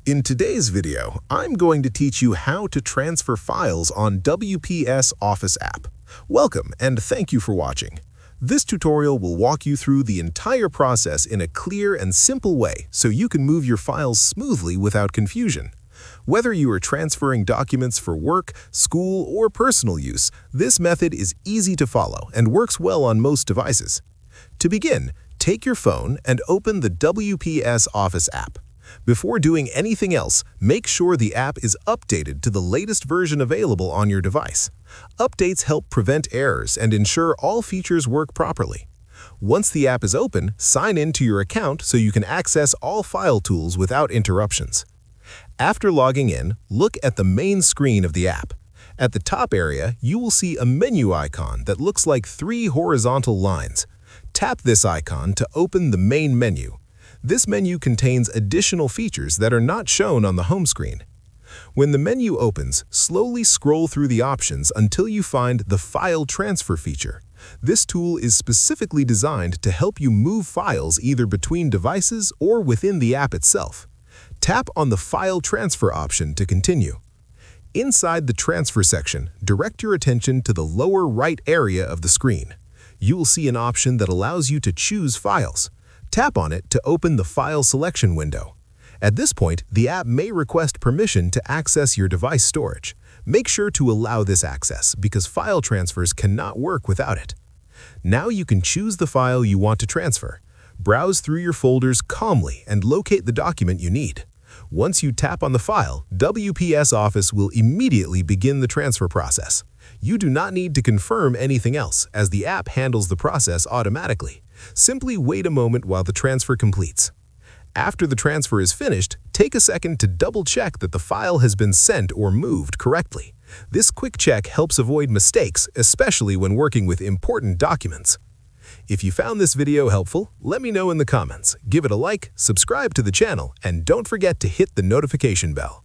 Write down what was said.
In today's video, I'm going to teach you how to transfer files on WPS Office app. Welcome and thank you for watching. This tutorial will walk you through the entire process in a clear and simple way so you can move your files smoothly without confusion. Whether you are transferring documents for work, school, or personal use, this method is easy to follow and works well on most devices. To begin, take your phone and open the WPS Office app. Before doing anything else, make sure the app is updated to the latest version available on your device. Updates help prevent errors and ensure all features work properly. Once the app is open, sign in to your account so you can access all file tools without interruptions. After logging in, look at the main screen of the app. At the top area, you will see a menu icon that looks like 3 horizontal lines. Tap this icon to open the main menu. This menu contains additional features that are not shown on the home screen. When the menu opens, slowly scroll through the options until you find the File Transfer feature. This tool is specifically designed to help you move files either between devices or within the app itself. Tap on the File Transfer option to continue. Inside the Transfer section, direct your attention to the lower right area of the screen. You will see an option that allows you to choose files. Tap on it to open the File Selection window. At this point, the app may request permission to access your device storage. Make sure to allow this access because file transfers cannot work without it. Now you can choose the file you want to transfer. Browse through your folders calmly and locate the document you need. Once you tap on the file, WPS Office will immediately begin the transfer process. You do not need to confirm anything else, as the app handles the process automatically. Simply wait a moment while the transfer completes. After the transfer is finished, take a second to double-check that the file has been sent or moved correctly. This quick check helps avoid mistakes, especially when working with important documents. If you found this video helpful, let me know in the comments. Give it a like, subscribe to the channel, and don't forget to hit the notification bell.